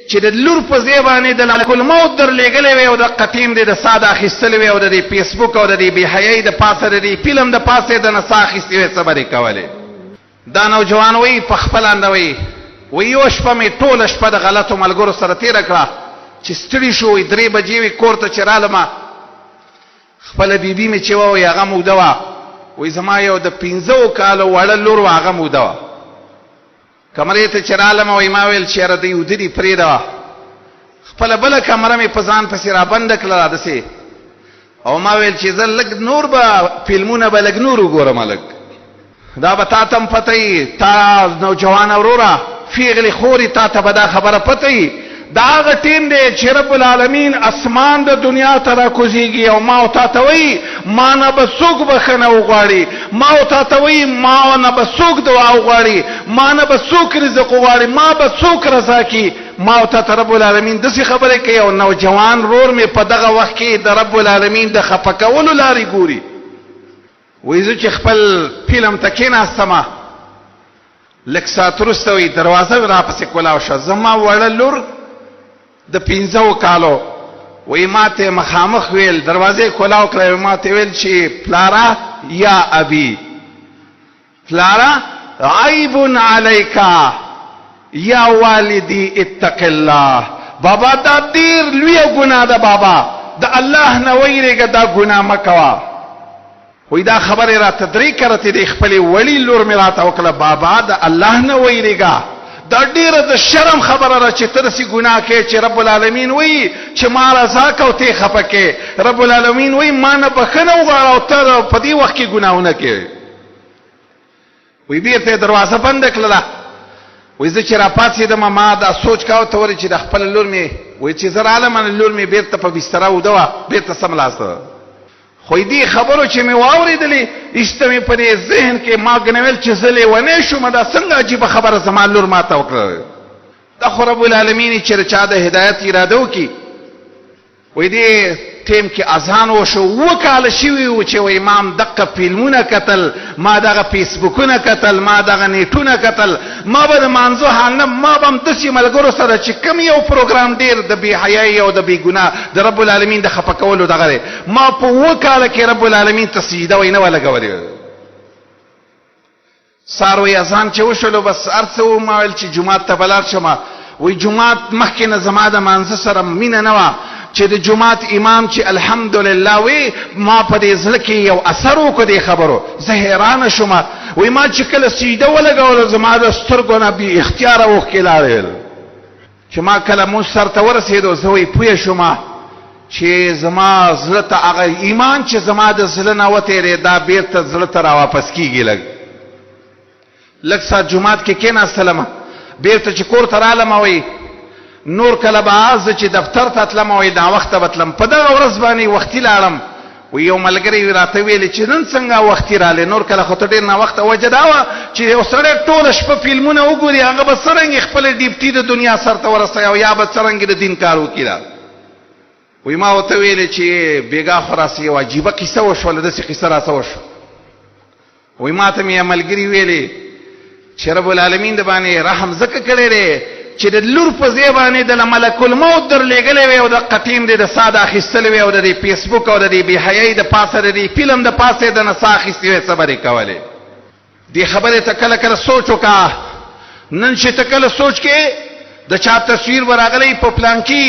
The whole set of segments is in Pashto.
چې د لور په ځای باندې د ملک الموت درلېږلی وی او د قطیم دی د سا د اخیستلی وی او د دې فیسبوک او د دې بېحیایي د پاسه د دې فلم د پاسه یې د نه سا اخیستې وی خبرې کولې. دا نوجوان وی په خپل انده وی یو شپه مې ټوله شپه د غلطو ملګرو سره تېره کړه چې ستړي شو وی 3 بجې وی کور ته چې رالمه خپله بیبي مې چې وه وی هغه موده وه وی زما یو د 15 کالو وړه لور وه هغه موده وه. کمرې ته چې رالمه وی ما ویل چې یاره دوی اوده دي پرېږده خپله بله کمره مې په ځان پسې رابنده کړله داسې او ما ویل چې زه لږ نور به فلمونه به لږ نور وګورم لږ دا به تا ته هم پته وي تا نوجوانه وروره فیغلې خورې تا ته به دا خبره پته وي دا هغه ټیم دی چې رب العالمین اسمان د دنیا ته راکوزیږي او ما او تا ته وایي ما نه به څوک بخښنه وغواړي ما او تا ته وایي ما نه به څوک دعا وغواړي ما نه به څوک رزق وغواړي ما به څوک رضا کي ما او تا ته رب العالمین داسې خبرې کوي او نوجوان رور مې په دغه وخت کې د رب العالمین د خفه کولو لارې ګوري. وایي زه چې خپل فلم ته کېناستمه لږ ساعت وروسته وایي دروازه مې راپسې کولاو شوه زما وړه لور د 15 کالو وی ما ته مخامخ ویل دروازه کولاو کړه ما ته ویل چې پلارا یا ابي پلارا عیب علیکا یا والدی اتق الله بابا دا ډیر لوی ګناه ده بابا د الله نه ویریږه دا ګناه مکوا. وی دا خبره را تدریک کرته دی خپل ولی لور مې راته وکړه بابا د الله نه ویریږه دا ډیره د شرم خبره را چې ته داسې ګناه کوې چې رب العالمین وایي چې ما رضا که او ته یې خفه کې رب العالمین وایي ما نه بښنه وغواړه او ته په دې وخت کې ګناهونه کوې. وایي بېرته یې دروازه بنده کړله وایي زه چې راپاڅېدم ما دا سوچ کاوه ته ولې چې د خپله لور مې وایي چې زه رالم لور مې بېرته په بستره اوده وه بېرته سملاسته خو دې خبرو چې مې واورېدلې ایسته مې په دې ذهن کې ما ګڼویل چې زه لیونی شوم دا څنګه عجیبه خبره زما لور ما ته وکړه. دا خو رب العالمین چې د چا د هدایت اراده وکړي وایي دې ټیم کې اذان وشو 2 کاله شوي وو چې وایي ما هم دقه فلمونه کتل ما دغه فیسبوکونه کتل ما دغه نیټونه کتل ما به د مانځه حال نه ما به هم داسې ملګرو سره چې کوم یو پروګرام ډېر د بېحیایي او د بېګناه د رب العالمین د خفه کولو دغه دی ما په 2 کاله کې رب العالمین ته سجده وایي نه وه لګولې. سهار وایي اذان چې وشولو بس هر څه و ما ویل چې جومات ته به لاړ شم وایي جومات مخکې نه زما د مانځه سره مینه نه وه چې د جماعت امام چې الحمدلله وی ما په دې زړه کې یو اثر وکړ دې خبرو زه حیرانه شوم وی ما چې کله سجده ولګوله زما د سترګو نه بې اختیاره اوښکې لاړې چې ما کله مونځ سر ته ورسېدو زه وی پوه شوم چې زما زړه ته هغه ایمان چې زما د زړه نه وتېرې دا بېرته زړه ته راواپس کېږي لږ ساعت جومات کې کېناستلم بېرته چې کور ته رالم وی نور کله به زه چې دفتر ته تلم وایي ناوخته به تلم په دغه ورځ باندې وختي لاړم وی یو ملګری راته ویلې چې نن څنګه وختي رالې نور کله خو ته ډېر ناوخته وجه دا وه چې یو سړی ټوله شپه فلمونه وګوري هغه به څرنګې خپله ډیپټي د دنیا سر ته ورسوي او یا به څرنګې د دین کار وکړي. وی ما ورته ویلې چې بېګا خو راسې یو عجیبه کیسه وشوله داسې کیسه راسه وشوه وی ما ته مې یو ملګري ویلې چې رب العالمین د باندې رحم ځکه کړی دی چې د لور په ځای باندې د ملک الموت درلېږلی وی او د قطیم دی د سا د اخیستلی وی او د دې فیسبوک او د دې بېحیایي د پاسه د دې فلم د پاسه یې د نه سا اخیستې وی خبرې کولې. دې خبرې ته کله کله سوچ وکړه نن چې ته کله سوچ کې د چا تصویر به راغلی په پلانکي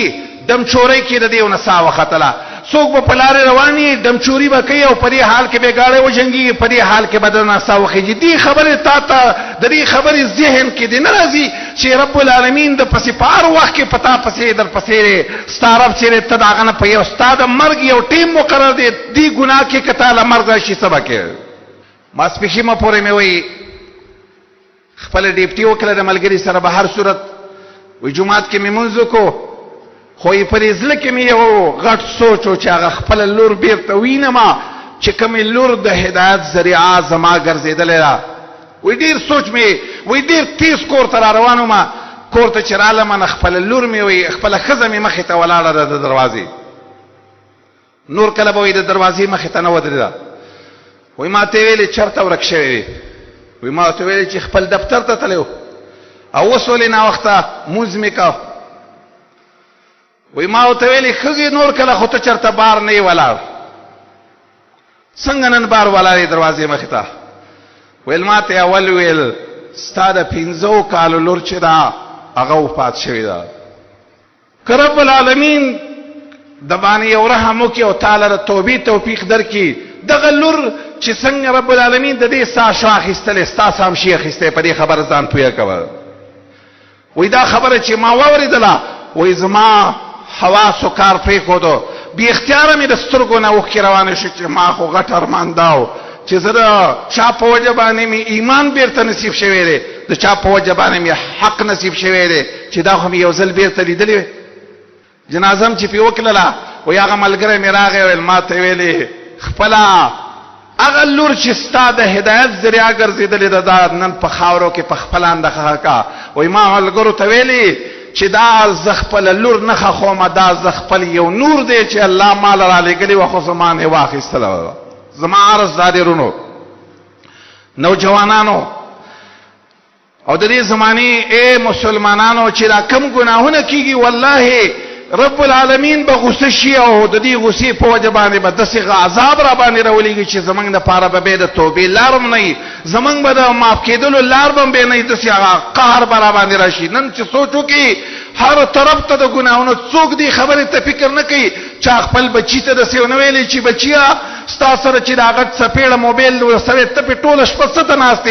دمچورۍ کې د دې یو نه سا وختله څوک به په لارې روان وي دمچوري به کوي او په دې حال کې به ګاډی وجنګېږي په دې حال کې به د ناسا وخېږي. دې خبرې تا ته د دې خبرې ذهن کې دې نه راځي چې رب العالمین د پسې په هر وخت کې په تا پسې در پسې ستا رب چې ته د هغه نه په یو ستا د مرګ یو ټیم مقرر دی دې ګناه کې که تا له مرګ راشي څه به کوې. ماسپښیمه پورې مې وایي خپله ډیپټي وکړه د ملګري سره به هر صورت وایي جومات کې مې لمونځ وکړو خو یې په دې زړه کې مې یو غټ سوچ و چې هغه خپله لور بېرته وینم چې کومې لور د هدایت ذریعه زما ګرځېدلې ده. وایي ډېر سوچ مې وایي ډېر تیز کور ته را روان وم کور ته چې رالم نه خپله لور مې وایي خپله ښځه مې مخې ته ولاړه ده د دروازې نور کله به وایي د دروازې مخې ته نه ودرېده. وایي ما ته یې ویلې چېرته ورک شوی وي وایي ما ورته ویلې چې خپل دفتر ته تللی او اوس ولې ناوخته مونځ مې که وی ما ورته ویلې ښځې نور کله خو ته چېرته بار نه یې ولاړ، څنګه نن بار ولاړې دروازې مخې ته؟ ویل ما ته اول ویل ستا د 15 کالو لور چې ده هغه وفات شوې ده، که رب العالمین د باندې یو رحم وکړي او تعالی د توبې توفیق درکړي، دغه لور چې څنګه رب العالمین د دې ستا شو اخیستلی ستاسو هم شي اخیستی، په دې خبره ځان پوهه کوه. وی دا خبره چې ما واورېدله، وی زما حواسو کار پرېښودو، بې اختیاره مې د سترګو نه اوښکې روانې شو چې ما خو غټ ارمان دا و چې زه د چا په وجه باندې مې ایمان بیرته نصیب شوی دی، د چا په وجه باندې مې حق نصیب شوی دی چې دا خو مې یو ځل بیرته لیدلی وی. جنازه هم چې پې وکړله، وی هغه ملګری مې راغی ویل ما ته ویلې خپله هغه لور چې ستا د هدایت ذریعه ګرځېدلې ده دا نن په خاورو کې په خپله اندخه کا. وی ما ملګرو ته ویلې چې دا زه خپله لور نه ښخومه، دا زه خپل یو نور دی چې الله ماله رالېږلې وه خو زما نه یې واخیستله وه. زما عرض دا دی رونو نوجوانانو او د دې زمانې ای مسلمانانو چې دا کم ګناهونه کیږي، والله رب العالمین به غصه شي او د دې غصې په وجه باندې به داسې عذاب را باندې راولېږي چې زمونږ دپاره به د توبې لار هم نه وي، زمونږ به د معاف کېدلو لار به هم بې نه وي، داسې قهر به را باندې راشي. نن چې سوچ وکړي هر طرف ته د ګناهونو، څوک دې خبرې ته فکر نه کوي. چا خپل بچي ته داسې ونه ویلې چې بچیه ستا سره چې د هغه څپېړه موبایل سره ته پې ټوله شپه څه ته ناست